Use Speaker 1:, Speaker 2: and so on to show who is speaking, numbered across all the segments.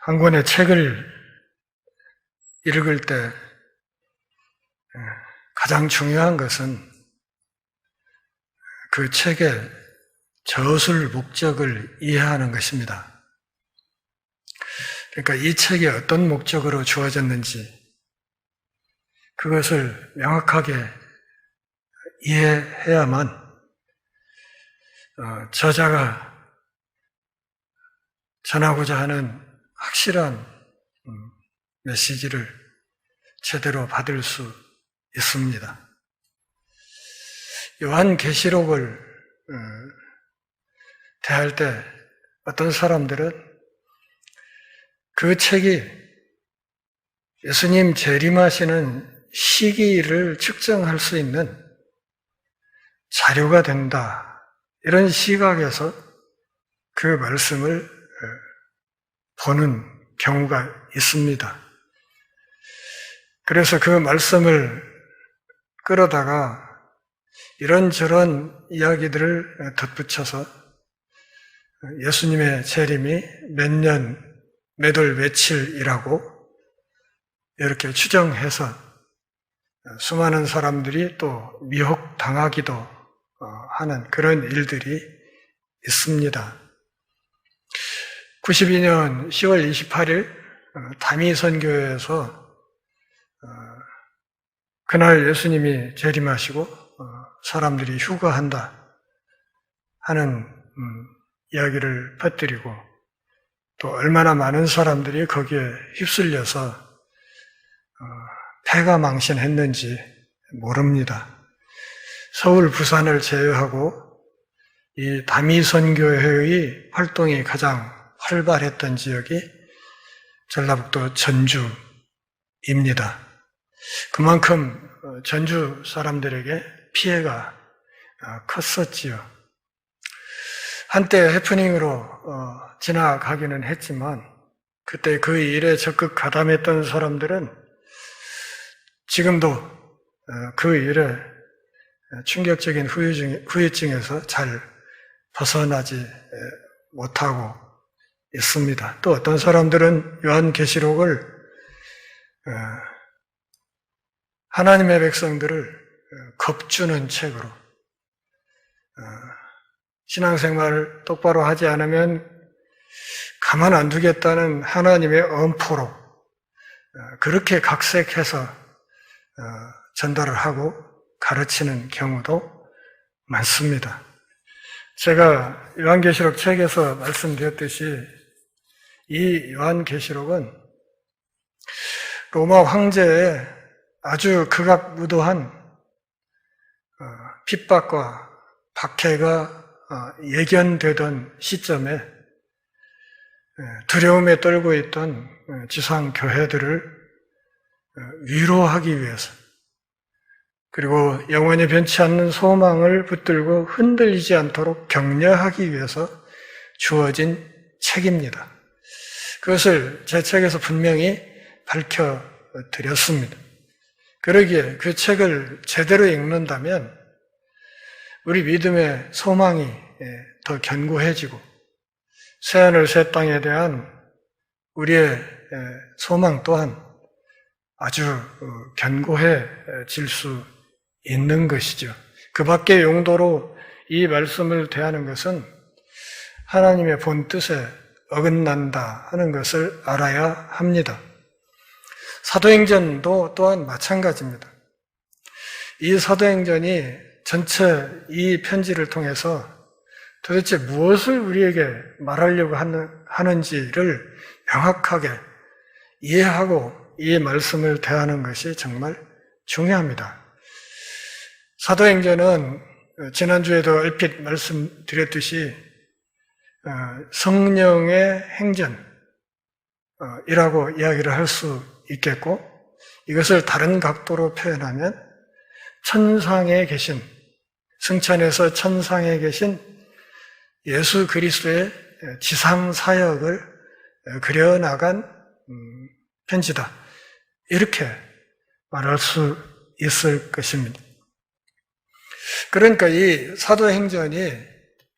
Speaker 1: 한 권의 책을 읽을 때 가장 중요한 것은 그 책의 저술 목적을 이해하는 것입니다. 그러니까 이 책이 어떤 목적으로 주어졌는지 그것을 명확하게 이해해야만 저자가 전하고자 하는 확실한 메시지를 제대로 받을 수 있습니다. 요한계시록을 대할 때 어떤 사람들은 그 책이 예수님 재림하시는 시기를 측정할 수 있는 자료가 된다, 이런 시각에서 그 말씀을 보는 경우가 있습니다. 그래서 그 말씀을 끌어다가 이런저런 이야기들을 덧붙여서 예수님의 재림이 몇 년, 몇 월, 며칠이라고 이렇게 추정해서 수많은 사람들이 또 미혹당하기도 하는 그런 일들이 있습니다. 92년 10월 28일 다미선교회에서 그날 예수님이 재림하시고 사람들이 휴가한다 하는 이야기를 퍼뜨리고 또 얼마나 많은 사람들이 거기에 휩쓸려서 패가망신했는지 모릅니다. 서울, 부산을 제외하고 이 다미선교회의 활동이 가장 활발했던 지역이 전라북도 전주입니다. 그만큼 전주 사람들에게 피해가 컸었지요. 한때 해프닝으로 지나가기는 했지만 그때 그 일에 적극 가담했던 사람들은 지금도 그 일에 충격적인 후유증에서 잘 벗어나지 못하고 있습니다. 또 어떤 사람들은 요한계시록을 하나님의 백성들을 겁주는 책으로, 신앙생활을 똑바로 하지 않으면 가만 안 두겠다는 하나님의 엄포로 그렇게 각색해서 전달을 하고 가르치는 경우도 많습니다. 제가 요한계시록 책에서 말씀드렸듯이 이 요한계시록은 로마 황제의 아주 극악무도한 핍박과 박해가 예견되던 시점에 두려움에 떨고 있던 지상교회들을 위로하기 위해서, 그리고 영원히 변치 않는 소망을 붙들고 흔들리지 않도록 격려하기 위해서 주어진 책입니다. 그것을 제 책에서 분명히 밝혀드렸습니다. 그러기에 그 책을 제대로 읽는다면 우리 믿음의 소망이 더 견고해지고 새하늘 새 땅에 대한 우리의 소망 또한 아주 견고해질 수 있는 것이죠. 그 밖의 용도로 이 말씀을 대하는 것은 하나님의 본 뜻에 어긋난다 하는 것을 알아야 합니다. 사도행전도 또한 마찬가지입니다. 이 사도행전이 전체 이 편지를 통해서 도대체 무엇을 우리에게 말하려고 하는지를 명확하게 이해하고 이 말씀을 대하는 것이 정말 중요합니다. 사도행전은 지난주에도 얼핏 말씀드렸듯이 성령의 행전이라고 이야기를 할 수 있겠고, 이것을 다른 각도로 표현하면 천상에 계신, 승천에서 천상에 계신 예수 그리스도의 지상 사역을 그려나간 편지다, 이렇게 말할 수 있을 것입니다. 그러니까 이 사도행전이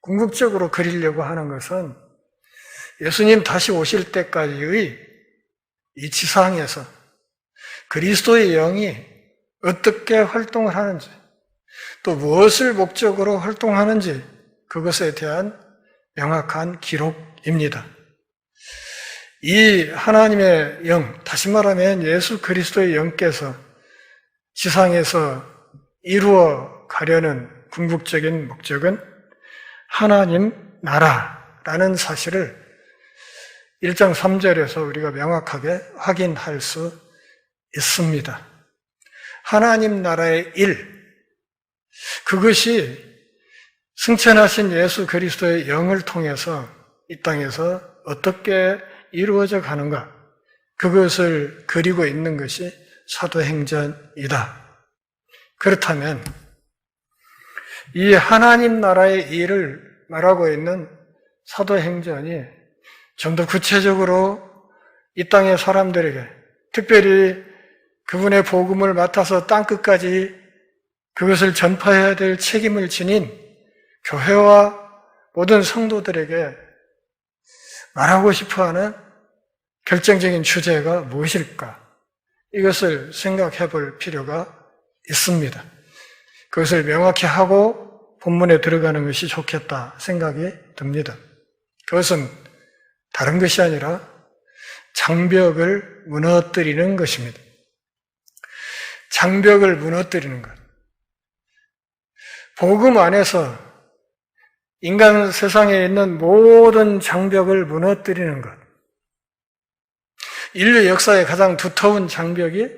Speaker 1: 궁극적으로 그리려고 하는 것은 예수님 다시 오실 때까지의 이 지상에서 그리스도의 영이 어떻게 활동을 하는지, 또 무엇을 목적으로 활동하는지 그것에 대한 명확한 기록입니다. 이 하나님의 영, 다시 말하면 예수 그리스도의 영께서 지상에서 이루어 가려는 궁극적인 목적은 하나님 나라라는 사실을 1장 3절에서 우리가 명확하게 확인할 수 있습니다. 하나님 나라의 일, 그것이 승천하신 예수 그리스도의 영을 통해서 이 땅에서 어떻게 이루어져 가는가, 그것을 그리고 있는 것이 사도행전이다. 그렇다면 이 하나님 나라의 일을 말하고 있는 사도행전이 좀 더 구체적으로 이 땅의 사람들에게, 특별히 그분의 복음을 맡아서 땅끝까지 그것을 전파해야 될 책임을 지닌 교회와 모든 성도들에게 말하고 싶어하는 결정적인 주제가 무엇일까? 이것을 생각해 볼 필요가 있습니다. 그것을 명확히 하고 본문에 들어가는 것이 좋겠다 생각이 듭니다. 그것은 다른 것이 아니라 장벽을 무너뜨리는 것입니다. 장벽을 무너뜨리는 것. 복음 안에서 인간 세상에 있는 모든 장벽을 무너뜨리는 것. 인류 역사의 가장 두터운 장벽이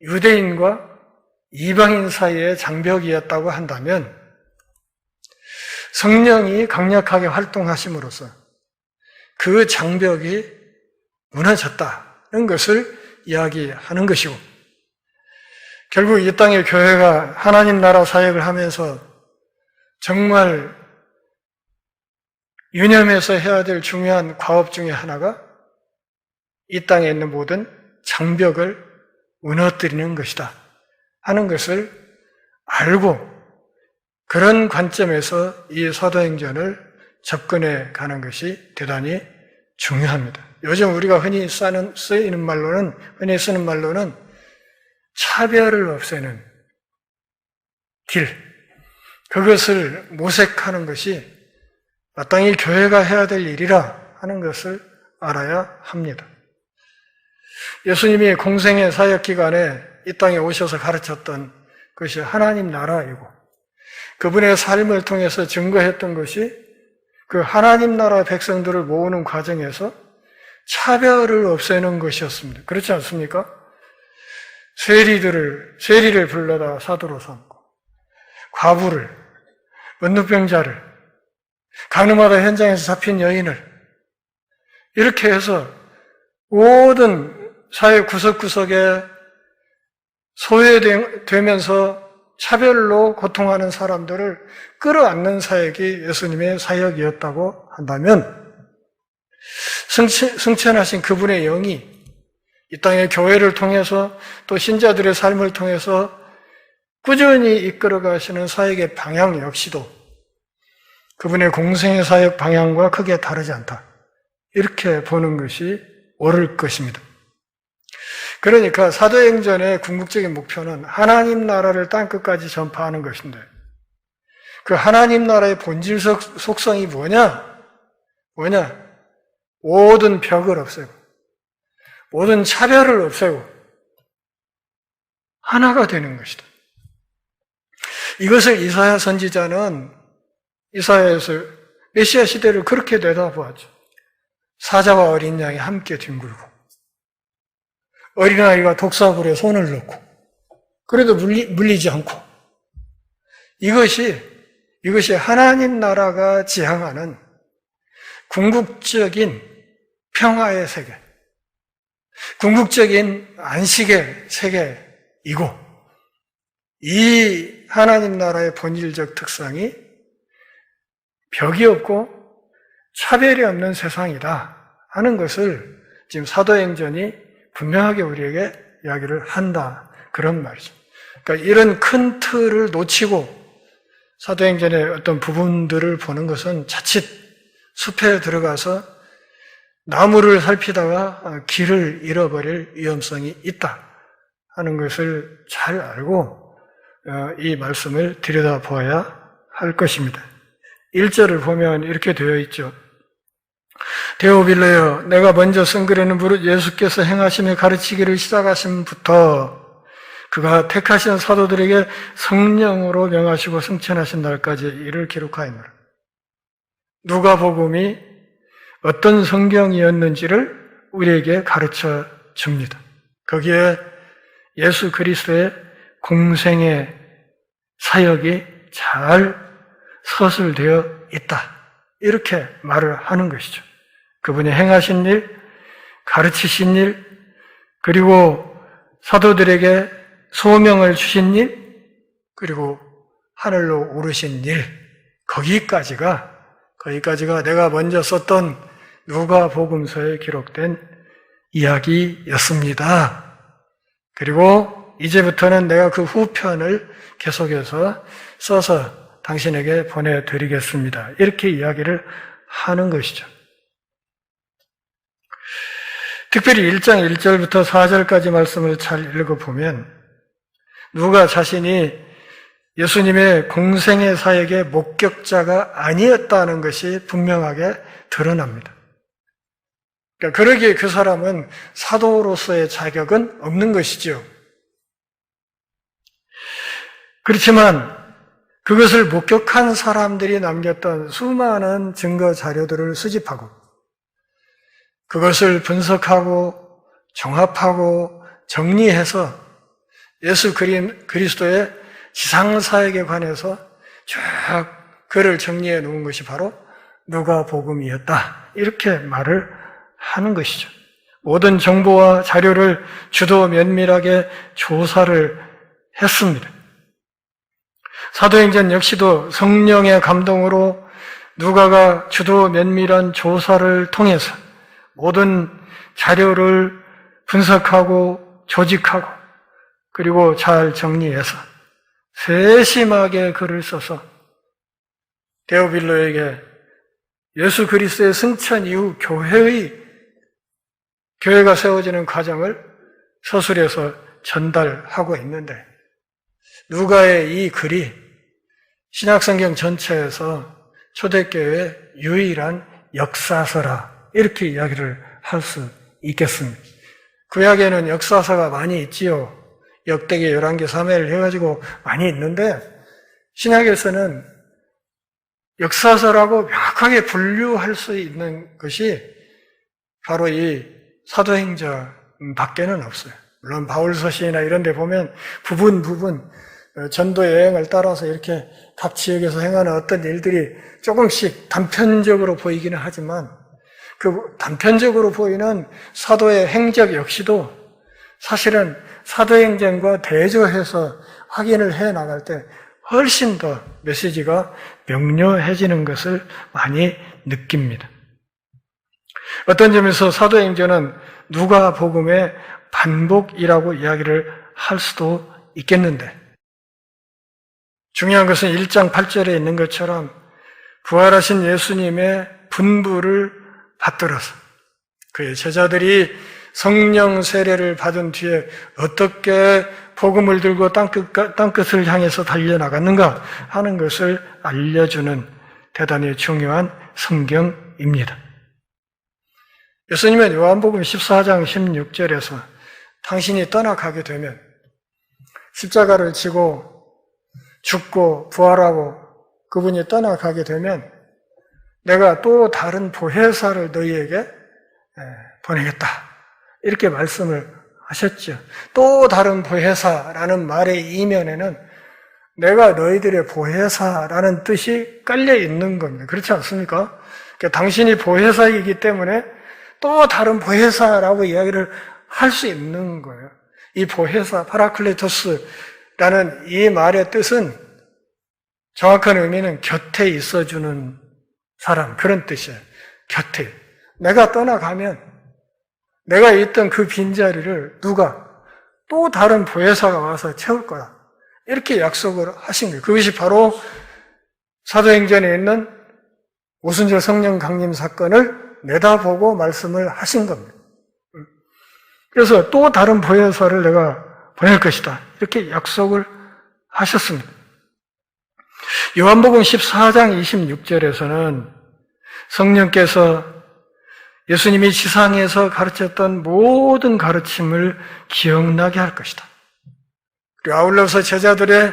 Speaker 1: 유대인과 이방인 사이의 장벽이었다고 한다면 성령이 강력하게 활동하심으로써 그 장벽이 무너졌다는 것을 이야기하는 것이고, 결국 이 땅의 교회가 하나님 나라 사역을 하면서 정말 유념해서 해야 될 중요한 과업 중에 하나가 이 땅에 있는 모든 장벽을 무너뜨리는 것이다 하는 것을 알고, 그런 관점에서 이 사도행전을 접근해 가는 것이 대단히 중요합니다. 요즘 우리가 흔히 쓰는 말로는 차별을 없애는 길, 그것을 모색하는 것이 마땅히 교회가 해야 될 일이라 하는 것을 알아야 합니다. 예수님이 공생의 사역 기간에 이 땅에 오셔서 가르쳤던 것이 하나님 나라이고, 그분의 삶을 통해서 증거했던 것이 그 하나님 나라 백성들을 모으는 과정에서 차별을 없애는 것이었습니다. 그렇지 않습니까? 세리를 불러다 사도로 삼고, 과부를, 문둥병자를, 가늠하다 현장에서 잡힌 여인을, 이렇게 해서 모든 사회 구석구석에 소외되면서 차별로 고통하는 사람들을 끌어안는 사역이 예수님의 사역이었다고 한다면, 승천하신 그분의 영이 이 땅의 교회를 통해서 또 신자들의 삶을 통해서 꾸준히 이끌어 가시는 사역의 방향 역시도 그분의 공생의 사역 방향과 크게 다르지 않다, 이렇게 보는 것이 옳을 것입니다. 그러니까 사도행전의 궁극적인 목표는 하나님 나라를 땅끝까지 전파하는 것인데, 그 하나님 나라의 본질 속성이 뭐냐? 모든 벽을 없애고 모든 차별을 없애고 하나가 되는 것이다. 이것을 이사야 선지자는 이사야에서 메시아 시대를 그렇게 내다보았죠. 사자와 어린 양이 함께 뒹굴고 어린아이가 독사불에 손을 넣고 그래도 물리지 않고, 이것이 하나님 나라가 지향하는 궁극적인 평화의 세계, 궁극적인 안식의 세계이고, 이 하나님 나라의 본질적 특성이 벽이 없고 차별이 없는 세상이다 하는 것을 지금 사도행전이 분명하게 우리에게 이야기를 한다, 그런 말이죠. 그러니까 이런 큰 틀을 놓치고 사도행전의 어떤 부분들을 보는 것은 자칫 숲에 들어가서 나무를 살피다가 길을 잃어버릴 위험성이 있다 하는 것을 잘 알고 이 말씀을 들여다보아야 할 것입니다. 1절을 보면 이렇게 되어 있죠. 데오빌로여, 내가 먼저 쓴 글에는 무릇 예수께서 행하시며 가르치기를 시작하심부터 그가 택하신 사도들에게 성령으로 명하시고 승천하신 날까지 이를 기록하였노라. 누가복음이 어떤 성경이었는지를 우리에게 가르쳐 줍니다. 거기에 예수 그리스도의 공생의 사역이 잘 서술되어 있다. 이렇게 말을 하는 것이죠. 그분이 행하신 일, 가르치신 일, 그리고 사도들에게 소명을 주신 일, 그리고 하늘로 오르신 일, 거기까지가 내가 먼저 썼던 누가복음서에 기록된 이야기였습니다. 그리고 이제부터는 내가 그 후편을 계속해서 써서 당신에게 보내드리겠습니다. 이렇게 이야기를 하는 것이죠. 특별히 1장 1절부터 4절까지 말씀을 잘 읽어보면 누가 자신이 예수님의 공생의 사역의 목격자가 아니었다는 것이 분명하게 드러납니다. 그러니까 그러기에 그 사람은 사도로서의 자격은 없는 것이죠. 그렇지만 그것을 목격한 사람들이 남겼던 수많은 증거 자료들을 수집하고 그것을 분석하고 종합하고 정리해서 예수 그리스도의 지상사역에 관해서 쭉 글을 정리해 놓은 것이 바로 누가복음이었다. 이렇게 말을 하는 것이죠. 모든 정보와 자료를 주도 면밀하게 조사를 했습니다. 사도행전 역시도 성령의 감동으로 누가가 주도 면밀한 조사를 통해서 모든 자료를 분석하고 조직하고 그리고 잘 정리해서 세심하게 글을 써서 데오빌로에게 예수 그리스도의 승천 이후 교회가 세워지는 과정을 서술해서 전달하고 있는데 누가의 이 글이 신약성경 전체에서 초대교회의 유일한 역사서라 이렇게 이야기를 할 수 있겠습니다. 구약에는 역사서가 많이 있지요. 역대기, 열왕기, 사무엘 해가지고 많이 있는데 신약에서는 역사서라고 명확하게 분류할 수 있는 것이 바로 이 사도행전 밖에는 없어요. 물론 바울서신이나 이런 데 보면 부분 전도 여행을 따라서 이렇게 각 지역에서 행하는 어떤 일들이 조금씩 단편적으로 보이기는 하지만 그 단편적으로 보이는 사도의 행적 역시도 사실은 사도행전과 대조해서 확인을 해 나갈 때 훨씬 더 메시지가 명료해지는 것을 많이 느낍니다. 어떤 점에서 사도행전은 누가복음의 반복이라고 이야기를 할 수도 있겠는데 중요한 것은 1장 8절에 있는 것처럼 부활하신 예수님의 분부를 받들어서 그의 제자들이 성령 세례를 받은 뒤에 어떻게 복음을 들고 땅끝을 향해서 달려나갔는가 하는 것을 알려주는 대단히 중요한 성경입니다. 예수님은 요한복음 14장 16절에서 당신이 떠나가게 되면 십자가를 지고 죽고 부활하고 그분이 떠나가게 되면 내가 또 다른 보혜사를 너희에게 보내겠다. 이렇게 말씀을 하셨죠. 또 다른 보혜사라는 말의 이면에는 내가 너희들의 보혜사라는 뜻이 깔려 있는 겁니다. 그렇지 않습니까? 그러니까 당신이 보혜사이기 때문에 또 다른 보혜사라고 이야기를 할 수 있는 거예요. 이 보혜사, 파라클레토스라는 이 말의 뜻은 정확한 의미는 곁에 있어주는 사람, 그런 뜻이에요. 곁에. 내가 떠나가면 내가 있던 그 빈자리를 누가 또 다른 보혜사가 와서 채울 거야. 이렇게 약속을 하신 거예요. 그것이 바로 사도행전에 있는 오순절 성령 강림 사건을 내다보고 말씀을 하신 겁니다. 그래서 또 다른 보혜사를 내가 보낼 것이다. 이렇게 약속을 하셨습니다. 요한복음 14장 26절에서는 성령께서 예수님이 지상에서 가르쳤던 모든 가르침을 기억나게 할 것이다. 그리고 아울러서 제자들의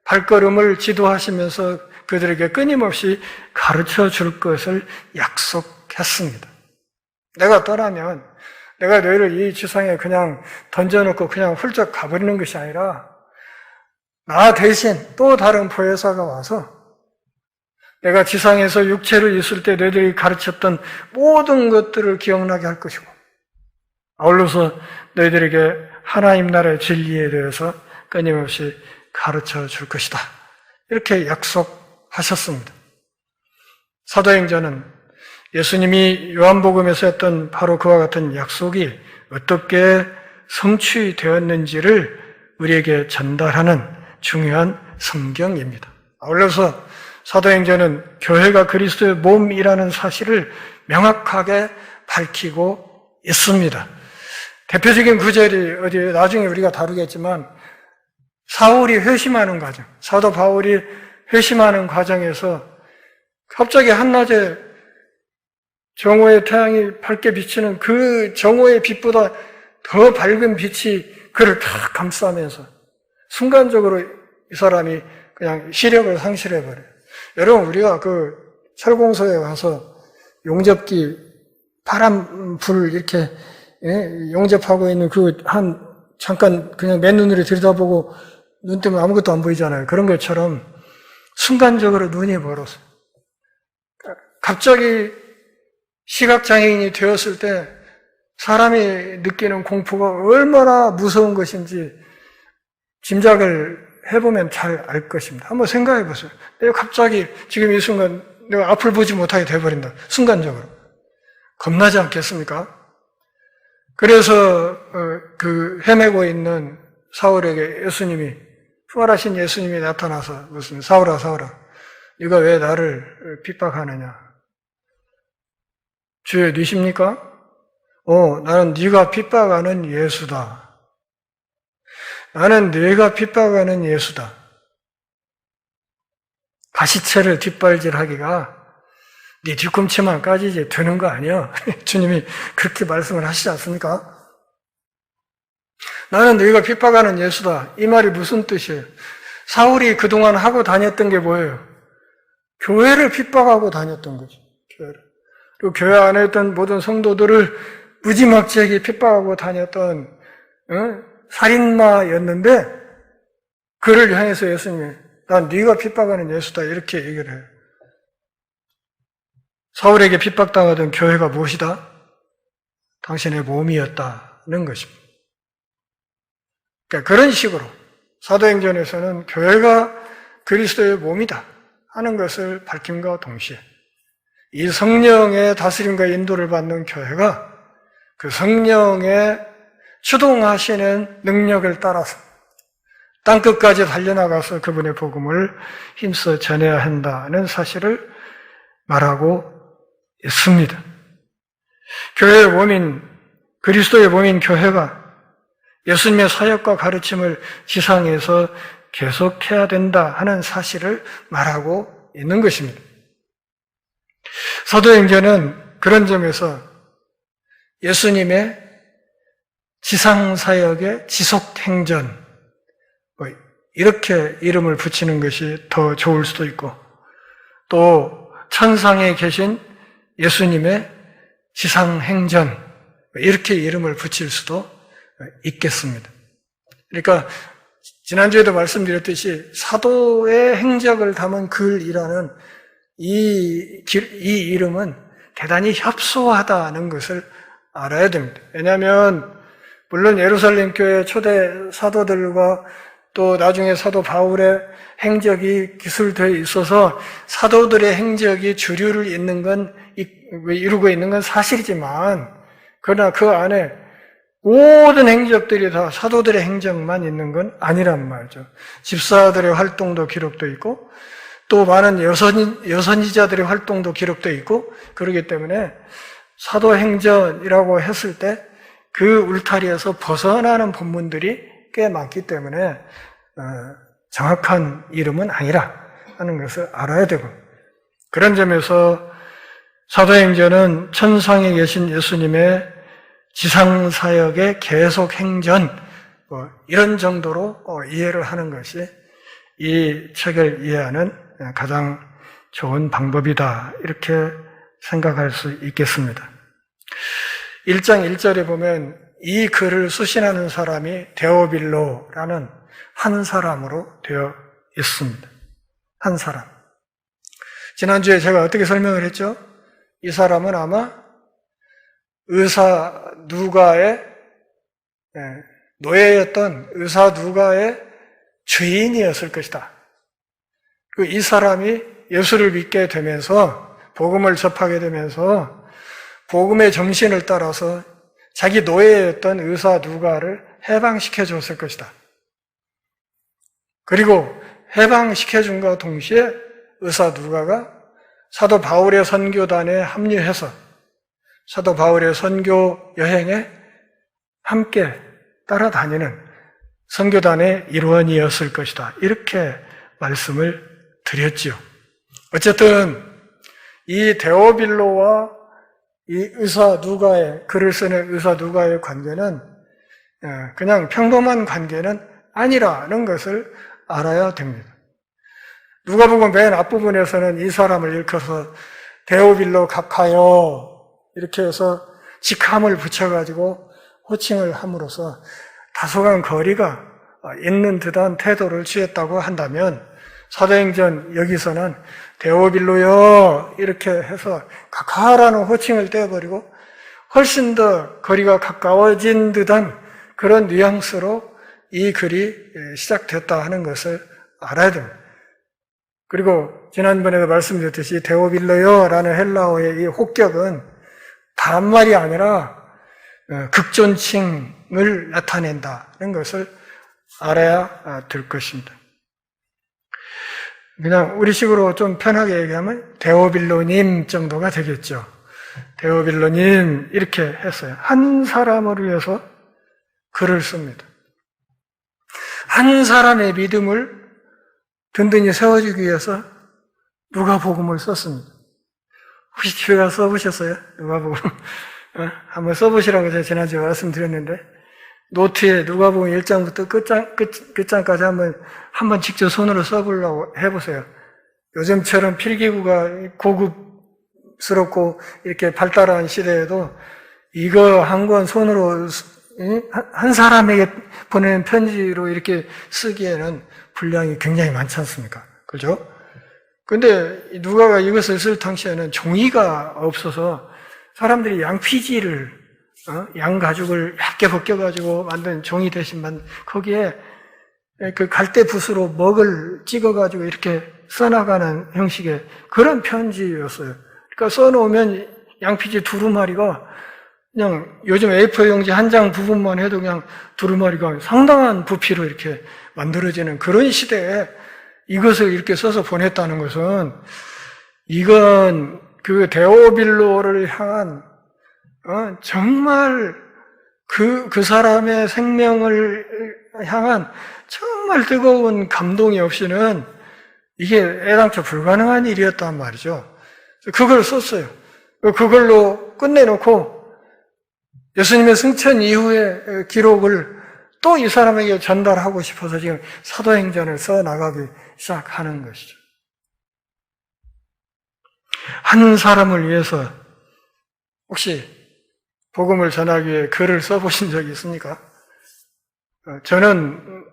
Speaker 1: 발걸음을 지도하시면서 그들에게 끊임없이 가르쳐 줄 것을 약속했습니다. 내가 떠나면 내가 너희를 이 지상에 그냥 던져놓고 그냥 훌쩍 가버리는 것이 아니라 나 대신 또 다른 보혜사가 와서 내가 지상에서 육체로 있을 때 너희들이 가르쳤던 모든 것들을 기억나게 할 것이고 아울러서 너희들에게 하나님 나라의 진리에 대해서 끊임없이 가르쳐 줄 것이다. 이렇게 약속하셨습니다. 사도행전은 예수님이 요한복음에서 했던 바로 그와 같은 약속이 어떻게 성취되었는지를 우리에게 전달하는 중요한 성경입니다. 아울러서 사도행전은 교회가 그리스도의 몸이라는 사실을 명확하게 밝히고 있습니다. 대표적인 구절이 어디에 나중에 우리가 다루겠지만 사울이 회심하는 과정, 사도 바울이 회심하는 과정에서 갑자기 한낮에 정오의 태양이 밝게 비치는 그 정오의 빛보다 더 밝은 빛이 그를 다 감싸면서 순간적으로 이 사람이 그냥 시력을 상실해버려요. 여러분, 우리가 그 철공소에 가서 용접기 바람 불 이렇게 용접하고 있는 잠깐 그냥 맨눈으로 들여다보고 눈 때문에 아무것도 안 보이잖아요. 그런 것처럼 순간적으로 눈이 멀었어요. 갑자기 시각장애인이 되었을 때 사람이 느끼는 공포가 얼마나 무서운 것인지 짐작을 해보면 잘 알 것입니다. 한번 생각해 보세요. 내가 갑자기 지금 이 순간 내가 앞을 보지 못하게 돼버린다. 순간적으로. 겁나지 않겠습니까? 그래서 그 헤매고 있는 사울에게 부활하신 예수님이 나타나서 무슨 사울아 네가 왜 나를 핍박하느냐? 주여 니십니까? 나는 네가 핍박하는 예수다. 나는 네가 핍박하는 예수다. 가시채를 뒷발질하기가 네 뒤꿈치만 까지지 되는 거 아니야? 주님이 그렇게 말씀을 하시지 않습니까? 나는 너희가 핍박하는 예수다. 이 말이 무슨 뜻이에요? 사울이 그동안 하고 다녔던 게 뭐예요? 교회를 핍박하고 다녔던 거죠. 교회를. 그리고 교회 안에 있던 모든 성도들을 무지막지하게 핍박하고 다녔던 살인마였는데 그를 향해서 예수님이 난 네가 핍박하는 예수다 이렇게 얘기를 해요. 사울에게 핍박당하던 교회가 무엇이다? 당신의 몸이었다는 것입니다. 그러니까 그런 식으로 사도행전에서는 교회가 그리스도의 몸이다 하는 것을 밝힘과 동시에 이 성령의 다스림과 인도를 받는 교회가 그 성령의 추동하시는 능력을 따라서 땅끝까지 달려나가서 그분의 복음을 힘써 전해야 한다는 사실을 말하고 있습니다. 교회의 몸인, 그리스도의 몸인 교회가 예수님의 사역과 가르침을 지상에서 계속해야 된다 하는 사실을 말하고 있는 것입니다. 사도행전은 그런 점에서 예수님의 지상사역의 지속행전, 이렇게 이름을 붙이는 것이 더 좋을 수도 있고, 또 천상에 계신 예수님의 지상행전, 이렇게 이름을 붙일 수도 있겠습니다. 그러니까 지난주에도 말씀드렸듯이 사도의 행적을 담은 글이라는 이 이름은 대단히 협소하다는 것을 알아야 됩니다. 왜냐하면 물론 예루살렘 교회 초대 사도들과 또 나중에 사도 바울의 행적이 기술되어 있어서 사도들의 행적이 주류를 이루고 있는 건 사실이지만 그러나 그 안에 모든 행적들이 다 사도들의 행적만 있는 건 아니란 말이죠. 집사들의 활동도 기록되어 있고 또 많은 여선지자들의 활동도 기록되어 있고 그렇기 때문에 사도행전이라고 했을 때 그 울타리에서 벗어나는 본문들이 꽤 많기 때문에 정확한 이름은 아니라 하는 것을 알아야 되고, 그런 점에서 사도행전은 천상에 계신 예수님의 지상사역의 계속 행전, 이런 정도로 이해를 하는 것이 이 책을 이해하는 가장 좋은 방법이다, 이렇게 생각할 수 있겠습니다. 1장 1절에 보면 이 글을 수신하는 사람이 데오빌로라는 한 사람으로 되어 있습니다. 한 사람. 지난주에 제가 어떻게 설명을 했죠? 이 사람은 아마 의사 누가의 노예였던 의사 누가의 주인이었을 것이다. 이 사람이 예수를 믿게 되면서 복음을 접하게 되면서 복음의 정신을 따라서 자기 노예였던 의사 누가를 해방시켜 줬을 것이다. 그리고 해방시켜 준과 동시에 의사 누가가 사도 바울의 선교단에 합류해서 사도 바울의 선교 여행에 함께 따라다니는 선교단의 일원이었을 것이다. 이렇게 말씀을 드렸지요. 어쨌든 이 데오빌로와 이 의사 누가의, 글을 쓰는 의사 누가의 관계는 그냥 평범한 관계는 아니라는 것을 알아야 됩니다. 누가복음 맨 앞부분에서는 이 사람을 일컬어서 데오빌로 각하여 이렇게 해서 직함을 붙여가지고 호칭을 함으로써 다소간 거리가 있는 듯한 태도를 취했다고 한다면, 사도행전 여기서는 데오빌로여 이렇게 해서 각하라는 호칭을 떼어버리고 훨씬 더 거리가 가까워진 듯한 그런 뉘앙스로 이 글이 시작됐다 하는 것을 알아야 됩니다. 그리고 지난번에도 말씀드렸듯이 데오빌로여라는 헬라어의 이 혹격은 반말이 아니라 극존칭을 나타낸다는 것을 알아야 될 것입니다. 그냥 우리식으로 좀 편하게 얘기하면 데오빌로님 정도가 되겠죠. 데오빌로님 이렇게 했어요. 한 사람을 위해서 글을 씁니다. 한 사람의 믿음을 든든히 세워주기 위해서 누가복음을 썼습니다. 혹시 집에 가서 써보셨어요? 누가복음 한번 써보시라고 제가 지난주에 말씀드렸는데, 노트에 누가복음 1장부터 끝장까지 한번 직접 손으로 써보려고 해보세요. 요즘처럼 필기구가 고급스럽고 이렇게 발달한 시대에도 이거 한 권 손으로 한 사람에게 보내는 편지로 이렇게 쓰기에는 분량이 굉장히 많지 않습니까? 그죠? 근데 누가가 이것을 쓸 당시에는 종이가 없어서 사람들이 양피지를 양 가죽을 얇게 벗겨가지고 만든 종이 대신만 거기에 그 갈대 붓으로 먹을 찍어가지고 이렇게 써나가는 형식의 그런 편지였어요. 그러니까 써놓으면 양피지 두루마리가 그냥 요즘 A4 용지 한 장 부분만 해도 그냥 두루마리가 상당한 부피로 이렇게 만들어지는 그런 시대에 이것을 이렇게 써서 보냈다는 것은 이건 그 데오빌로를 향한 정말 그 사람의 생명을 향한 정말 뜨거운 감동이 없이는 이게 애당초 불가능한 일이었단 말이죠. 그걸 썼어요. 그걸로 끝내놓고 예수님의 승천 이후의 기록을 또 이 사람에게 전달하고 싶어서 지금 사도행전을 써나가기 시작하는 것이죠. 한 사람을 위해서 혹시 복음을 전하기 위해 글을 써보신 적이 있습니까? 저는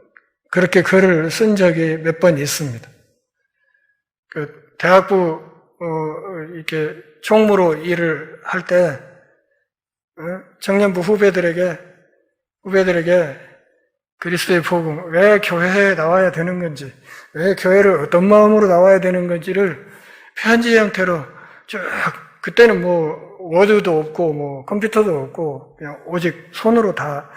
Speaker 1: 그렇게 글을 쓴 적이 몇 번 있습니다. 대학부 이렇게 총무로 일을 할 때 청년부 후배들에게 그리스도의 복음, 왜 교회에 나와야 되는 건지, 왜 교회를 어떤 마음으로 나와야 되는 건지를 편지 형태로 쭉, 그때는 워드도 없고 컴퓨터도 없고 그냥 오직 손으로 다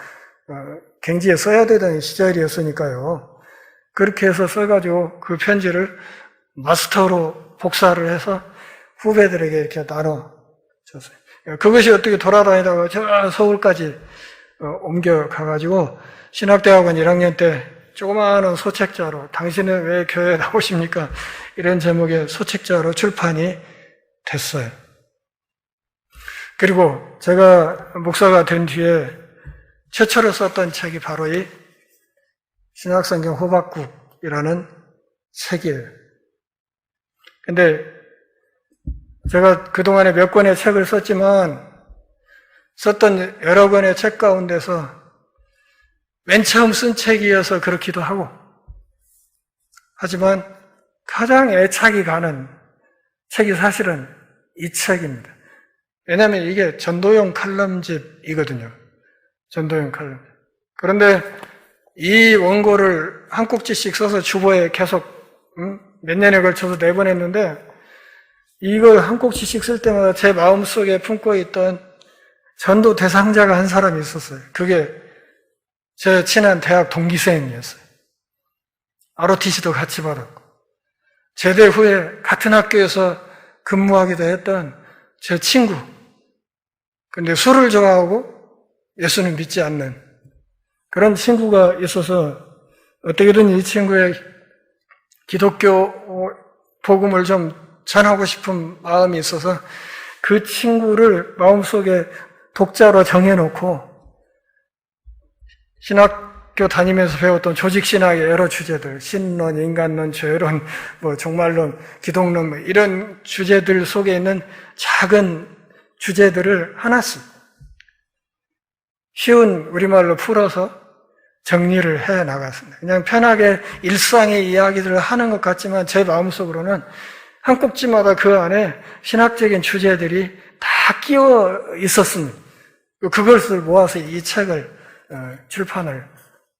Speaker 1: 갱지에 써야 되던 시절이었으니까요. 그렇게 해서 써가지고 그 편지를 마스터로 복사를 해서 후배들에게 이렇게 나눠줬어요. 그것이 어떻게 돌아다니다가 저 서울까지 옮겨가가지고 신학대학원 1학년 때 조그마한 소책자로 당신은 왜 교회에 나오십니까? 이런 제목의 소책자로 출판이 됐어요. 그리고 제가 목사가 된 뒤에 최초로 썼던 책이 바로 이 신약성경 호박국이라는 책이에요. 근데 제가 그동안에 몇 권의 책을 썼지만 썼던 여러 권의 책 가운데서 맨 처음 쓴 책이어서 그렇기도 하고, 하지만 가장 애착이 가는 책이 사실은 이 책입니다. 왜냐하면 이게 전도용 칼럼집이거든요. 전도용 칼럼. 그런데 이 원고를 한 꼭지씩 써서 주보에 계속 몇 년에 걸쳐서 내보냈는데, 이걸 한 꼭지씩 쓸 때마다 제 마음속에 품고 있던 전도 대상자가 한 사람이 있었어요. 그게 제 친한 대학 동기생이었어요. ROTC도 같이 받았고, 제대 후에 같은 학교에서 근무하기도 했던 제 친구. 근데 술을 좋아하고 예수는 믿지 않는 그런 친구가 있어서 어떻게든 이 친구의 기독교 복음을 좀 전하고 싶은 마음이 있어서 그 친구를 마음속에 독자로 정해놓고 신학교 다니면서 배웠던 조직신학의 여러 주제들, 신론, 인간론, 죄론, 종말론, 기독론 이런 주제들 속에 있는 작은 주제들을 하나씩 쉬운 우리말로 풀어서 정리를 해 나갔습니다. 그냥 편하게 일상의 이야기들을 하는 것 같지만 제 마음속으로는 한 꼭지마다 그 안에 신학적인 주제들이 다 끼어 있었습니다. 그것을 모아서 이 책을 출판을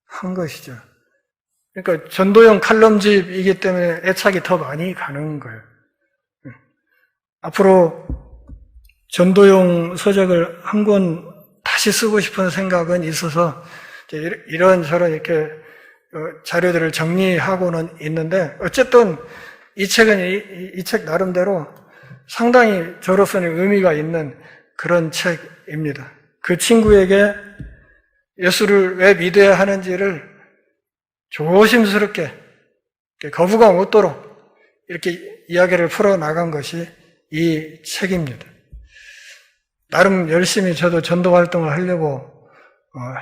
Speaker 1: 한 것이죠. 그러니까 전도용 칼럼집이기 때문에 애착이 더 많이 가는 거예요. 앞으로 전도용 서적을 한 권 다시 쓰고 싶은 생각은 있어서 이런저런 이렇게 자료들을 정리하고는 있는데, 어쨌든 이 책은 이 책 나름대로 상당히 저로서는 의미가 있는 그런 책입니다. 그 친구에게 예수를 왜 믿어야 하는지를 조심스럽게 거부감 없도록 이렇게 이야기를 풀어나간 것이 이 책입니다. 나름 열심히 저도 전도 활동을 하려고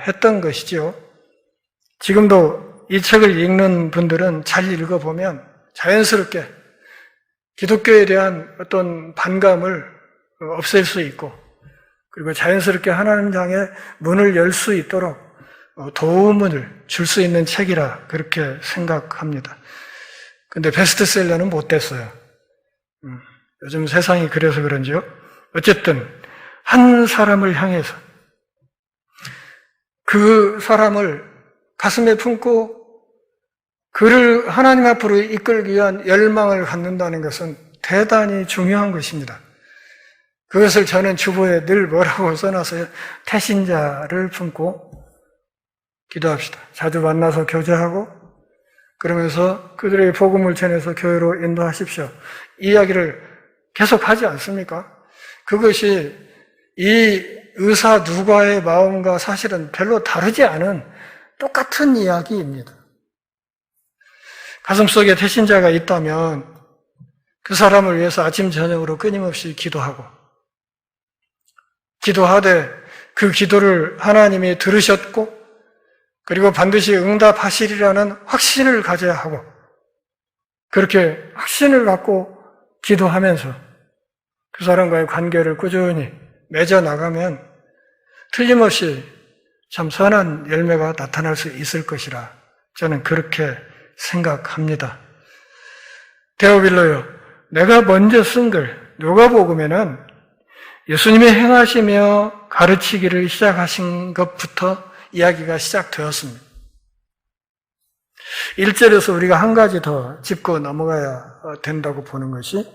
Speaker 1: 했던 것이죠. 지금도 이 책을 읽는 분들은 잘 읽어보면 자연스럽게 기독교에 대한 어떤 반감을 없앨 수 있고, 그리고 자연스럽게 하나님 향해 문을 열 수 있도록 도움을 줄 수 있는 책이라 그렇게 생각합니다. 근데 베스트셀러는 못 됐어요. 요즘 세상이 그래서 그런지요. 어쨌든 한 사람을 향해서 그 사람을 가슴에 품고 그를 하나님 앞으로 이끌기 위한 열망을 갖는다는 것은 대단히 중요한 것입니다. 그것을 저는 주보에 늘 뭐라고 써놨어요? 태신자를 품고 기도합시다. 자주 만나서 교제하고 그러면서 그들에게 복음을 전해서 교회로 인도하십시오. 이 이야기를 계속 하지 않습니까? 그것이 이 의사 누가의 마음과 사실은 별로 다르지 않은 똑같은 이야기입니다. 가슴속에 태신자가 있다면 그 사람을 위해서 아침 저녁으로 끊임없이 기도하되 그 기도를 하나님이 들으셨고 그리고 반드시 응답하시리라는 확신을 가져야 하고, 그렇게 확신을 갖고 기도하면서 그 사람과의 관계를 꾸준히 맺어나가면 틀림없이 참 선한 열매가 나타날 수 있을 것이라 저는 그렇게 생각합니다. 데오빌로요, 내가 먼저 쓴 글 누가복음에는 예수님이 행하시며 가르치기를 시작하신 것부터 이야기가 시작되었습니다. 1절에서 우리가 한 가지 더 짚고 넘어가야 된다고 보는 것이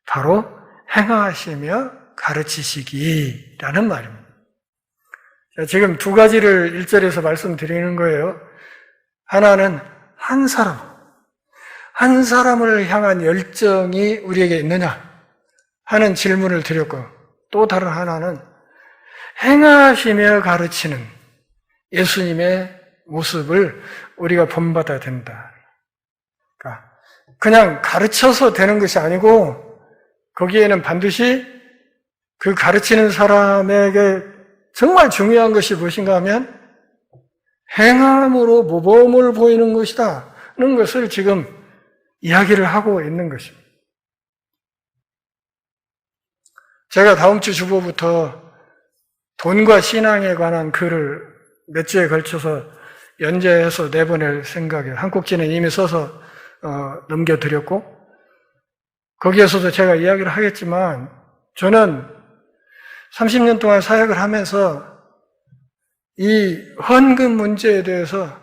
Speaker 1: 바로 행하시며 가르치시기라는 말입니다. 지금 두 가지를 1절에서 말씀드리는 거예요. 하나는 한 사람을 향한 열정이 우리에게 있느냐 하는 질문을 드렸고, 또 다른 하나는 행하시며 가르치는 예수님의 모습을 우리가 본받아야 된다. 그러니까 그냥 가르쳐서 되는 것이 아니고 거기에는 반드시 그 가르치는 사람에게 정말 중요한 것이 무엇인가 하면 행함으로 모범을 보이는 것이다 는 것을 지금 이야기를 하고 있는 것입니다. 제가 다음 주 주보부터 돈과 신앙에 관한 글을 몇 주에 걸쳐서 연재해서 내보낼 생각이에요. 한국지는 이미 써서 넘겨드렸고 거기에서도 제가 이야기를 하겠지만 저는 30년 동안 사역을 하면서 이 헌금 문제에 대해서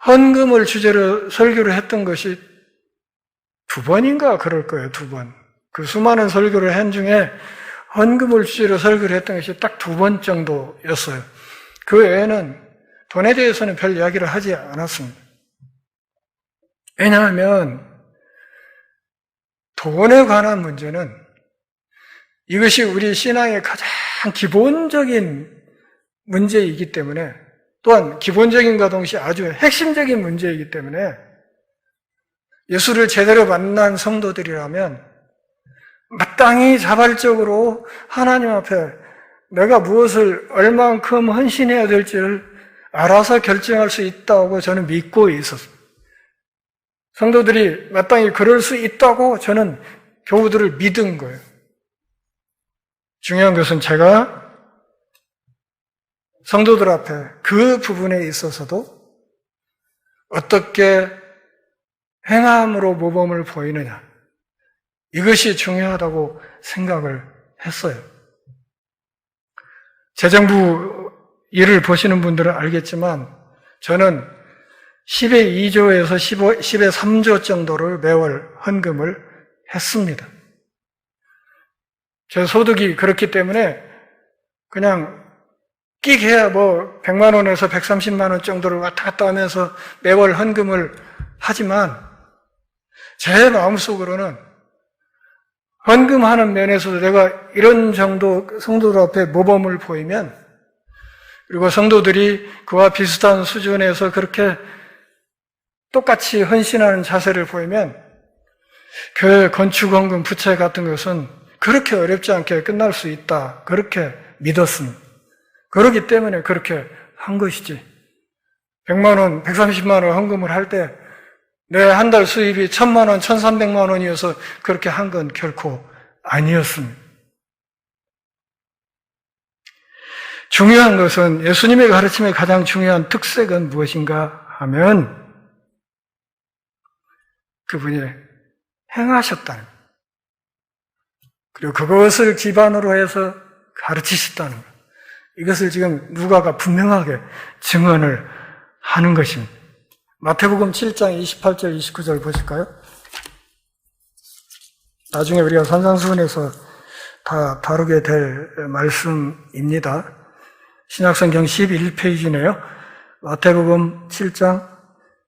Speaker 1: 헌금을 주제로 설교를 했던 것이 2번인가 그럴 거예요. 2번. 그 수많은 설교를 한 중에 헌금을 주제로 설교를 했던 것이 딱 2번 정도였어요. 그 외에는 돈에 대해서는 별 이야기를 하지 않았습니다. 왜냐하면 돈에 관한 문제는 이것이 우리 신앙의 가장 기본적인 문제이기 때문에 또한 기본적인과 동시에 아주 핵심적인 문제이기 때문에 예수를 제대로 만난 성도들이라면 마땅히 자발적으로 하나님 앞에 내가 무엇을 얼만큼 헌신해야 될지를 알아서 결정할 수 있다고 저는 믿고 있었습니다. 성도들이 마땅히 그럴 수 있다고 저는 교우들을 믿은 거예요. 중요한 것은 제가 성도들 앞에 그 부분에 있어서도 어떻게 행함으로 모범을 보이느냐 이것이 중요하다고 생각을 했어요. 재정부 일을 보시는 분들은 알겠지만 저는 10의 2조에서 10의 3조 정도를 매월 헌금을 했습니다. 제 소득이 그렇기 때문에 그냥 끽 해야 100만 원에서 130만 원 정도를 왔다 갔다 하면서 매월 헌금을 하지만 제 마음속으로는 헌금하는 면에서도 내가 이런 정도 성도들 앞에 모범을 보이면 그리고 성도들이 그와 비슷한 수준에서 그렇게 똑같이 헌신하는 자세를 보이면 교회 건축헌금 부채 같은 것은 그렇게 어렵지 않게 끝날 수 있다. 그렇게 믿었습니다. 그렇기 때문에 그렇게 한 것이지. 100만 원, 130만 원 헌금을 할 때 내 한 달 수입이 1000만 원, 1300만 원이어서 그렇게 한 건 결코 아니었습니다. 중요한 것은 예수님의 가르침의 가장 중요한 특색은 무엇인가 하면 그분이 행하셨다는 것. 그리고 그것을 기반으로 해서 가르치셨다는 것. 이것을 지금 누가가 분명하게 증언을 하는 것입니다. 마태복음 7장 28절 29절 보실까요? 나중에 우리가 산상수훈에서 다 다루게 될 말씀입니다. 신약성경 11페이지네요. 마태복음 7장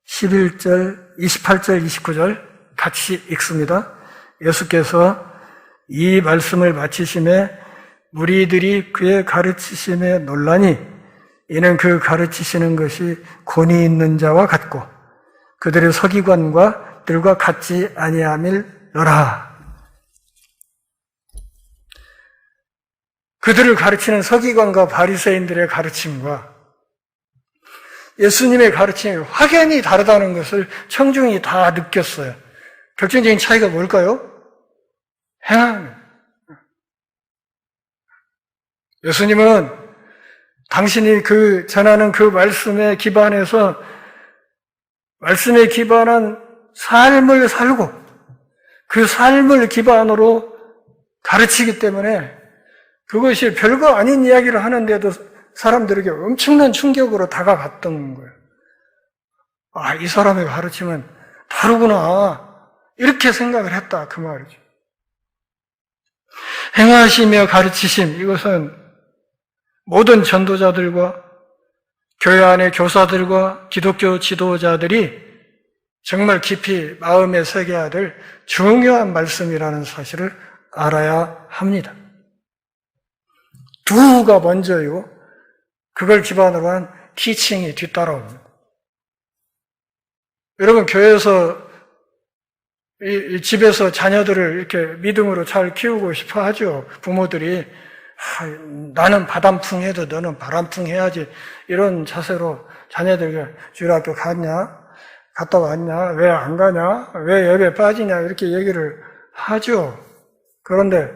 Speaker 1: 11절, 28절, 29절 같이 읽습니다. 예수께서 이 말씀을 마치심에 무리들이 그의 가르치심에 놀라니 이는 그 가르치시는 것이 권위 있는 자와 같고 그들의 서기관과 들과 같지 아니함일러라. 그들을 가르치는 서기관과 바리새인들의 가르침과 예수님의 가르침이 확연히 다르다는 것을 청중이 다 느꼈어요. 결정적인 차이가 뭘까요? 행함. 예수님은 당신이 전하는 그 말씀에 기반해서 말씀에 기반한 삶을 살고 그 삶을 기반으로 가르치기 때문에 그것이 별거 아닌 이야기를 하는데도 사람들에게 엄청난 충격으로 다가갔던 거예요. 아, 이 사람의 가르침은 다르구나. 이렇게 생각을 했다. 그 말이죠. 행하시며 가르치심, 이것은 모든 전도자들과 교회 안의 교사들과 기독교 지도자들이 정말 깊이 마음에 새겨야 될 중요한 말씀이라는 사실을 알아야 합니다. 두가 먼저이고 그걸 기반으로 한 티칭이 뒤따라옵니다. 여러분, 교회에서 이 집에서 자녀들을 이렇게 믿음으로 잘 키우고 싶어 하죠. 부모들이 나는 바람풍 해도 너는 바람풍 해야지, 이런 자세로 자녀들에게 주일학교 갔냐? 갔다 왔냐? 왜 안 가냐? 왜 예배 빠지냐? 이렇게 얘기를 하죠. 그런데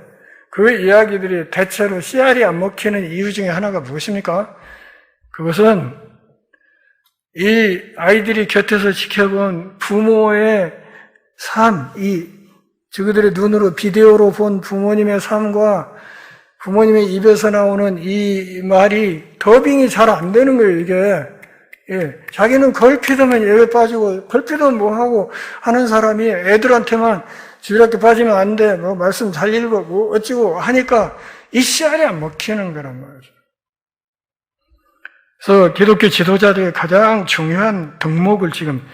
Speaker 1: 그 이야기들이 대체로 씨알이 안 먹히는 이유 중에 하나가 무엇입니까? 그것은 이 아이들이 곁에서 지켜본 부모의 삶, 저그들의 눈으로 비디오로 본 부모님의 삶과 부모님의 입에서 나오는 이 말이 더빙이 잘 안 되는 거예요, 이게. 자기는 걸핏하면 예배 빠지고, 걸핏하면 뭐 하고 하는 사람이 애들한테만 주일학교 빠지면 안 돼, 뭐 말씀 잘 읽어, 뭐 어찌고 하니까 이 씨알이 안 먹히는 거란 말이죠. 그래서 기독교 지도자들의 가장 중요한 덕목을 지금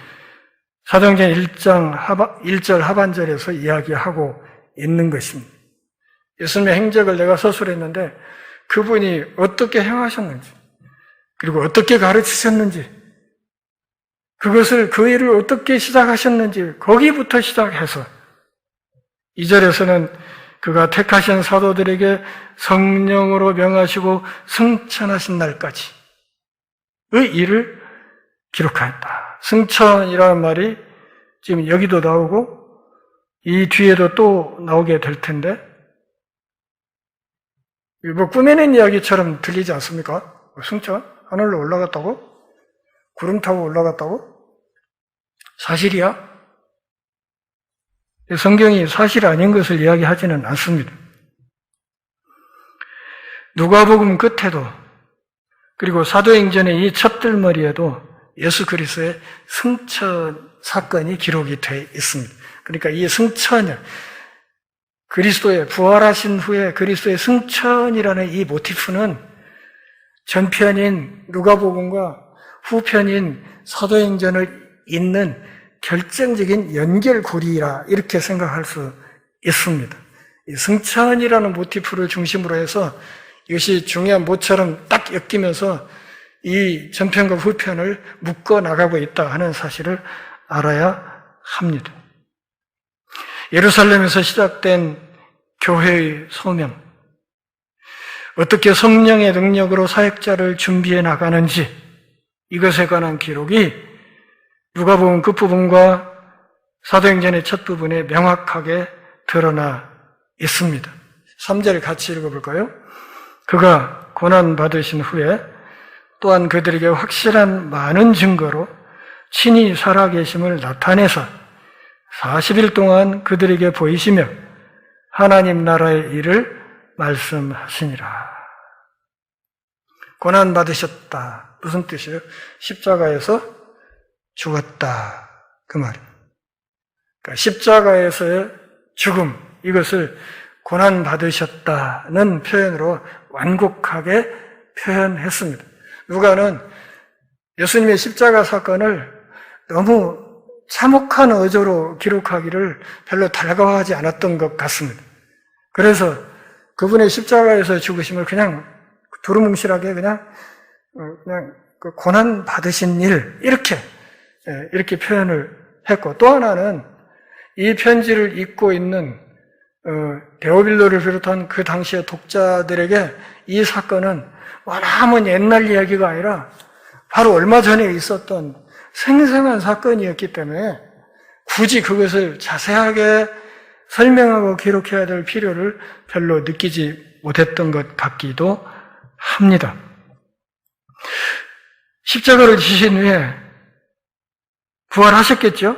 Speaker 1: 사도행전 1절 하반절에서 이야기하고 있는 것입니다. 예수님의 행적을 내가 서술했는데 그분이 어떻게 행하셨는지, 그리고 어떻게 가르치셨는지, 그것을 그 일을 어떻게 시작하셨는지 거기부터 시작해서 2절에서는 그가 택하신 사도들에게 성령으로 명하시고 승천하신 날까지 의 일을 기록하였다. 승천이라는 말이 지금 여기도 나오고 이 뒤에도 또 나오게 될 텐데, 뭐 꾸며낸 이야기처럼 들리지 않습니까? 승천? 하늘로 올라갔다고? 구름 타고 올라갔다고? 사실이야? 성경이 사실 아닌 것을 이야기하지는 않습니다. 누가복음 끝에도, 그리고 사도행전의 이 첫들머리에도 예수 그리스도의 승천 사건이 기록이 되어 있습니다. 그러니까 이 승천을, 그리스도의 부활하신 후에 그리스도의 승천이라는 이 모티프는 전편인 누가복음과 후편인 사도행전을 잇는 결정적인 연결고리라, 이렇게 생각할 수 있습니다. 이 승천이라는 모티프를 중심으로 해서 이것이 중요한 모처럼 딱 엮이면서 이 전편과 후편을 묶어 나가고 있다 하는 사실을 알아야 합니다. 예루살렘에서 시작된 교회의 소명, 어떻게 성령의 능력으로 사역자를 준비해 나가는지, 이것에 관한 기록이 누가복음 끝부분과 사도행전의 첫 부분에 명확하게 드러나 있습니다. 3절 같이 읽어볼까요? 그가 고난받으신 후에 또한 그들에게 확실한 많은 증거로 친히 살아계심을 나타내서 40일 동안 그들에게 보이시며 하나님 나라의 일을 말씀하시니라. 고난받으셨다. 무슨 뜻이에요? 십자가에서 죽었다. 그 말이에요. 그러니까 십자가에서의 죽음, 이것을 고난받으셨다는 표현으로 완곡하게 표현했습니다. 누가는 예수님의 십자가 사건을 너무 참혹한 어조로 기록하기를 별로 달가워하지 않았던 것 같습니다. 그래서 그분의 십자가에서 죽으심을 그냥 두루뭉실하게 그냥 그 고난 받으신 일, 이렇게 표현을 했고, 또 하나는 이 편지를 읽고 있는 데오빌로를 비롯한 그 당시의 독자들에게 이 사건은 남은 옛날 이야기가 아니라 바로 얼마 전에 있었던 생생한 사건이었기 때문에 굳이 그것을 자세하게 설명하고 기록해야 될 필요를 별로 느끼지 못했던 것 같기도 합니다. 십자가를 지신 후에 부활하셨겠죠?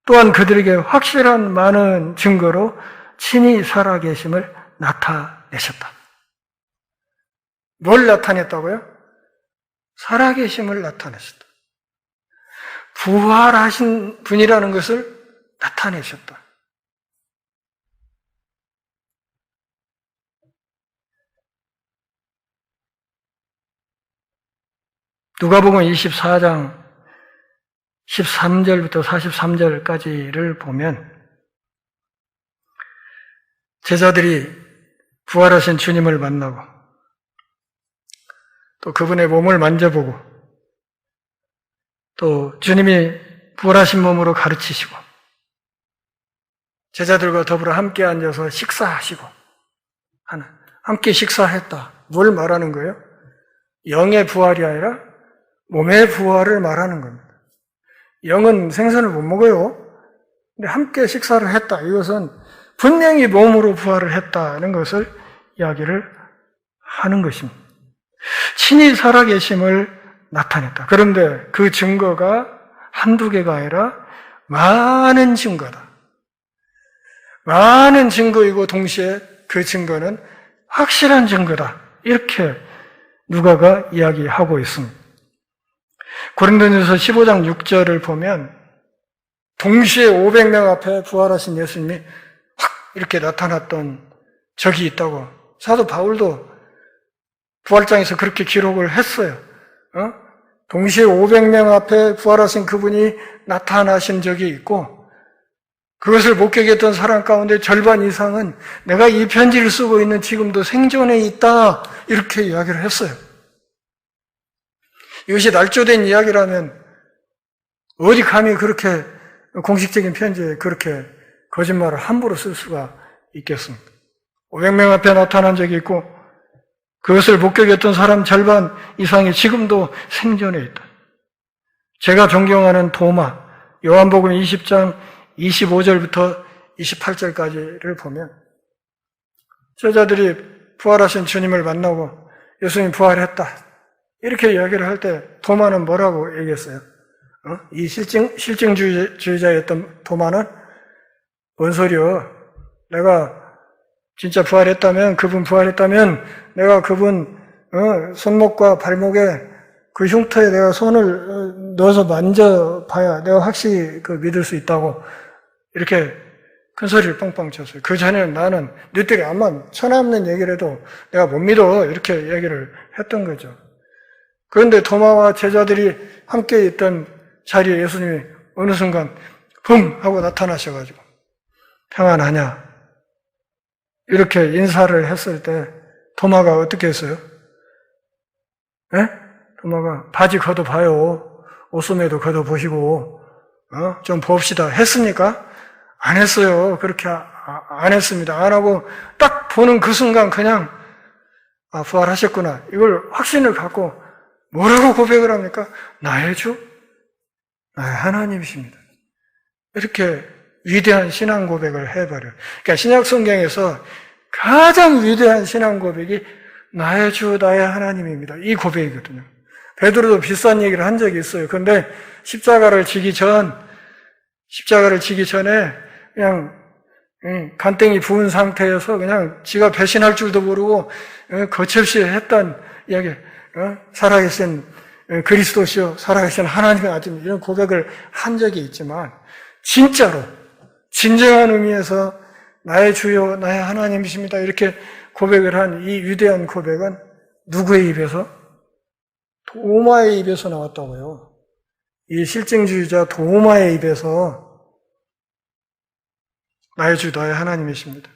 Speaker 1: 또한 그들에게 확실한 많은 증거로 친히 살아계심을 나타내셨다. 뭘 나타냈다고요? 살아계심을 나타내셨다. 부활하신 분이라는 것을 나타내셨다. 누가복음 24장 13절부터 43절까지를 보면 제자들이 부활하신 주님을 만나고 또 그분의 몸을 만져보고 또 주님이 부활하신 몸으로 가르치시고 제자들과 더불어 함께 앉아서 식사하시고 하는, 함께 식사했다. 뭘 말하는 거예요? 영의 부활이 아니라 몸의 부활을 말하는 겁니다. 영은 생선을 못 먹어요. 근데 함께 식사를 했다. 이것은 분명히 몸으로 부활을 했다는 것을 이야기를 하는 것입니다. 친히 살아계심을 나타냈다. 그런데 그 증거가 한두 개가 아니라 많은 증거다. 많은 증거이고 동시에 그 증거는 확실한 증거다. 이렇게 누가가 이야기하고 있습니다. 고린도전서 15장 6절을 보면 동시에 500명 앞에 부활하신 예수님이 확 이렇게 나타났던 적이 있다고 사도 바울도 부활장에서 그렇게 기록을 했어요. 동시에 500명 앞에 부활하신 그분이 나타나신 적이 있고 그것을 목격했던 사람 가운데 절반 이상은 내가 이 편지를 쓰고 있는 지금도 생존해 있다 이렇게 이야기를 했어요. 이것이 날조된 이야기라면 어디 감히 그렇게 공식적인 편지에 그렇게 거짓말을 함부로 쓸 수가 있겠습니까? 500명 앞에 나타난 적이 있고 그것을 목격했던 사람 절반 이상이 지금도 생존해 있다. 제가 존경하는 도마, 요한복음 20장 25절부터 28절까지를 보면 제자들이 부활하신 주님을 만나고 예수님 부활했다 이렇게 이야기를 할 때 도마는 뭐라고 얘기했어요? 이 실증주의자였던 도마는 뭔 소리요? 내가 진짜 부활했다면 그분 부활했다면 내가 그분 손목과 발목에 그 흉터에 내가 손을 넣어서 만져봐야 내가 확실히 믿을 수 있다고 이렇게 큰 소리를 뻥뻥 쳤어요. 그 전에는 나는 너희들이 암만 천하 없는 얘기를 해도 내가 못 믿어 이렇게 얘기를 했던 거죠. 그런데 도마와 제자들이 함께 있던 자리에 예수님이 어느 순간 붕 하고 나타나셔가지고 평안하냐 이렇게 인사를 했을 때 도마가 어떻게 했어요? 예? 도마가 바지 걷어봐요. 옷소매도 걷어보시고 좀 봅시다. 했습니까? 안 했어요. 그렇게 안 했습니다. 안 하고 딱 보는 그 순간 그냥 부활하셨구나. 이걸 확신을 갖고 뭐라고 고백을 합니까? 나의 주, 나의 하나님이십니다. 이렇게 위대한 신앙 고백을 해버려요. 그러니까 신약 성경에서 가장 위대한 신앙 고백이 나의 주, 나의 하나님입니다. 이 고백이거든요. 베드로도 비슷한 얘기를 한 적이 있어요. 그런데 십자가를 지기 전에 그냥 간땡이 부은 상태여서 그냥 지가 배신할 줄도 모르고 거칠시 했던 이야기, 살아계신 그리스도시요, 살아계신 하나님의 아들 이런 고백을 한 적이 있지만 진짜로 진정한 의미에서 나의 주요, 나의 하나님이십니다. 이렇게 고백을 한 이 위대한 고백은 누구의 입에서? 도마의 입에서 나왔다고요. 이 실증주의자 도마의 입에서 나의 주, 나의 하나님이십니다.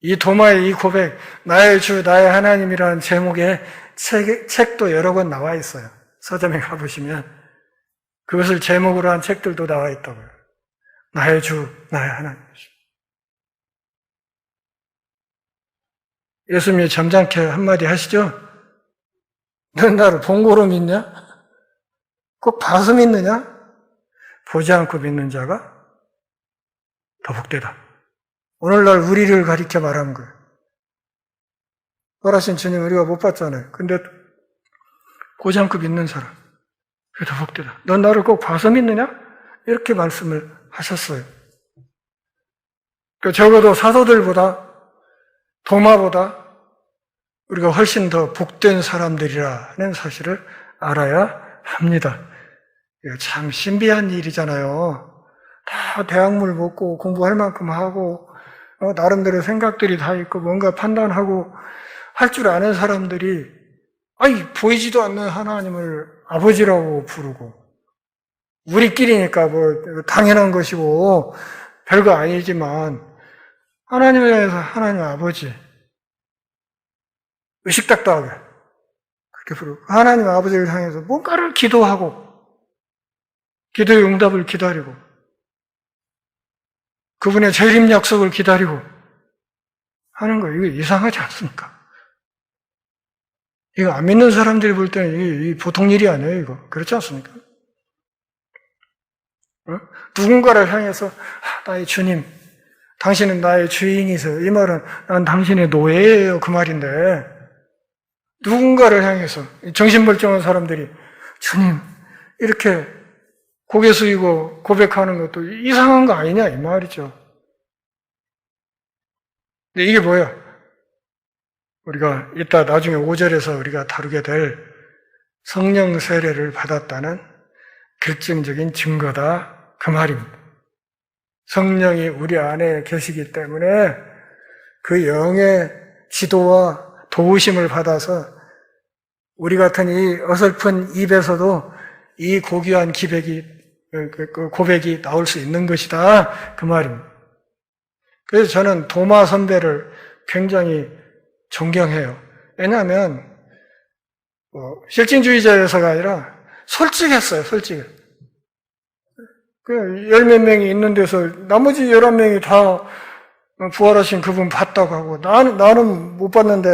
Speaker 1: 이 도마의 이 고백, 나의 주, 나의 하나님이라는 제목의 책도 여러 권 나와 있어요. 서점에 가보시면 그것을 제목으로 한 책들도 나와 있다고요. 나의 주, 나의 하나님이십니다. 예수님이 점잖게 한마디 하시죠? 넌 나를 본고로 믿냐? 꼭 봐서 믿느냐? 보지 않고 믿는 자가 더 복되다. 오늘날 우리를 가리켜 말하는 거예요. 부활하신 주님 우리가 못 봤잖아요. 근데 보지 않고 믿는 사람, 그게 더 복되다. 넌 나를 꼭 봐서 믿느냐? 이렇게 말씀을 하셨어요. 적어도 사도들보다, 도마보다 우리가 훨씬 더 복된 사람들이라는 사실을 알아야 합니다. 이거 참 신비한 일이잖아요. 다 대학물 먹고 공부할 만큼 하고 나름대로 생각들이 다 있고 뭔가 판단하고 할 줄 아는 사람들이 보이지도 않는 하나님을 아버지라고 부르고 우리끼리니까 뭐 당연한 것이고 별거 아니지만 하나님을 향해서 하나님 아버지, 의식닥다하게 그렇게 부르고, 하나님 아버지를 향해서 뭔가를 기도하고, 기도의 응답을 기다리고, 그분의 재림 약속을 기다리고 하는 거, 이거 이상하지 않습니까? 이거 안 믿는 사람들이 볼 때는 이게 보통 일이 아니에요, 이거. 그렇지 않습니까? 누군가를 향해서, 나의 주님, 당신은 나의 주인이세요. 이 말은 난 당신의 노예예요. 그 말인데, 누군가를 향해서, 정신멀쩡한 사람들이, 주님, 이렇게 고개 숙이고 고백하는 것도 이상한 거 아니냐, 이 말이죠. 근데 이게 뭐야? 우리가 이따 나중에 5절에서 우리가 다루게 될 성령 세례를 받았다는 결정적인 증거다, 그 말입니다. 성령이 우리 안에 계시기 때문에 그 영의 지도와 도우심을 받아서 우리 같은 이 어설픈 입에서도 이 고귀한 고백이 나올 수 있는 것이다, 그 말입니다. 그래서 저는 도마 선배를 굉장히 존경해요. 왜냐하면 실증주의자여서가 아니라 솔직했어요, 솔직해. 열몇 명이 있는 데서 나머지 11명이 다 부활하신 그분 봤다고 하고, 나는 못 봤는데,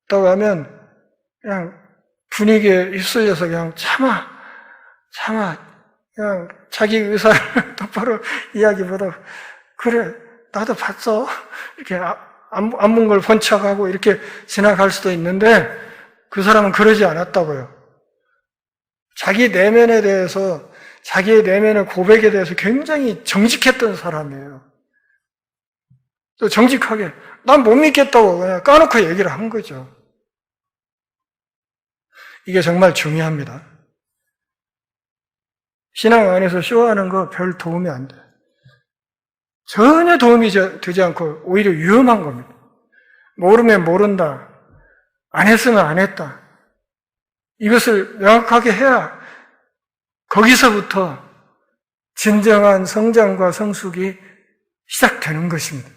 Speaker 1: 있다고 하면, 그냥 분위기에 휩쓸려서 그냥 참아. 그냥 자기 의사를 똑바로 이야기보다, 그래, 나도 봤어. 이렇게 안 본 걸 본 척하고 이렇게 지나갈 수도 있는데, 그 사람은 그러지 않았다고요. 자기 내면에 대해서, 자기의 내면의 고백에 대해서 굉장히 정직했던 사람이에요. 또 정직하게, 난 못 믿겠다고 그냥 까놓고 얘기를 한 거죠. 이게 정말 중요합니다. 신앙 안에서 쇼하는 거 별 도움이 안 돼요. 전혀 도움이 되지 않고 오히려 위험한 겁니다. 모르면 모른다. 안 했으면 안 했다. 이것을 명확하게 해야 거기서부터 진정한 성장과 성숙이 시작되는 것입니다.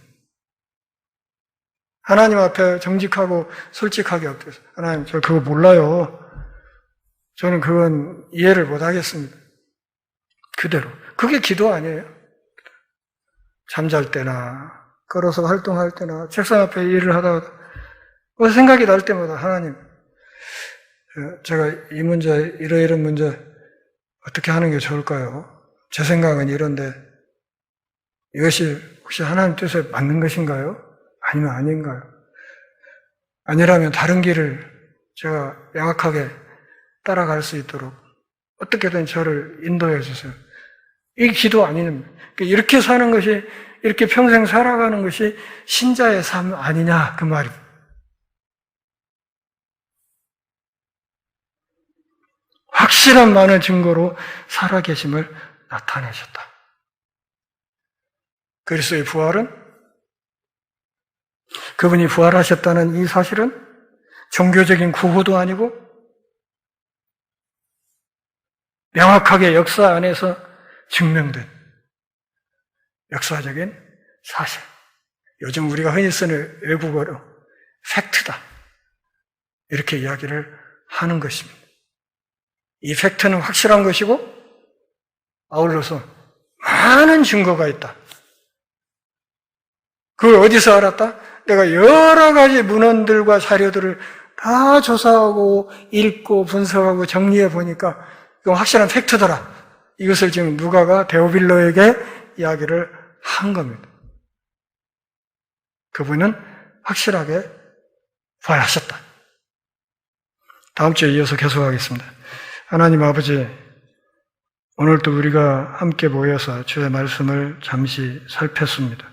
Speaker 1: 하나님 앞에 정직하고 솔직하게 엎드려서, 하나님, 저 그거 몰라요. 저는 그건 이해를 못 하겠습니다. 그대로. 그게 기도 아니에요? 잠잘 때나, 걸어서 활동할 때나, 책상 앞에 일을 하다가, 생각이 날 때마다, 하나님, 제가 이 문제, 이러이런 문제, 어떻게 하는 게 좋을까요? 제 생각은 이런데, 이것이 혹시 하나님 뜻에 맞는 것인가요? 아니면 아닌가요? 아니라면 다른 길을 제가 명확하게 따라갈 수 있도록 어떻게든 저를 인도해 주세요. 이 기도 아니면 이렇게 사는 것이, 이렇게 평생 살아가는 것이 신자의 삶 아니냐, 그 말입니다. 확실한 많은 증거로 살아계심을 나타내셨다. 그리스도의 부활은, 그분이 부활하셨다는 이 사실은 종교적인 구호도 아니고 명확하게 역사 안에서 증명된 역사적인 사실. 요즘 우리가 흔히 쓰는 외국어로 팩트다, 이렇게 이야기를 하는 것입니다. 이 팩트는 확실한 것이고 아울러서 많은 증거가 있다. 그걸 어디서 알았다? 내가 여러 가지 문헌들과 자료들을 다 조사하고 읽고 분석하고 정리해 보니까 이건 확실한 팩트더라. 이것을 지금 누가가 데오빌로에게 이야기를 한 겁니다. 그분은 확실하게 부활하셨다. 다음 주에 이어서 계속하겠습니다. 하나님 아버지, 오늘도 우리가 함께 모여서 주의 말씀을 잠시 살폈습니다.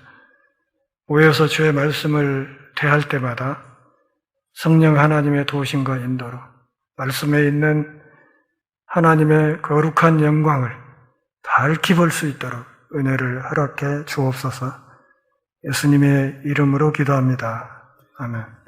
Speaker 1: 모여서 주의 말씀을 대할 때마다 성령 하나님의 도우심과 인도로 말씀에 있는 하나님의 거룩한 영광을 밝히 볼 수 있도록 은혜를 허락해 주옵소서. 예수님의 이름으로 기도합니다. 아멘.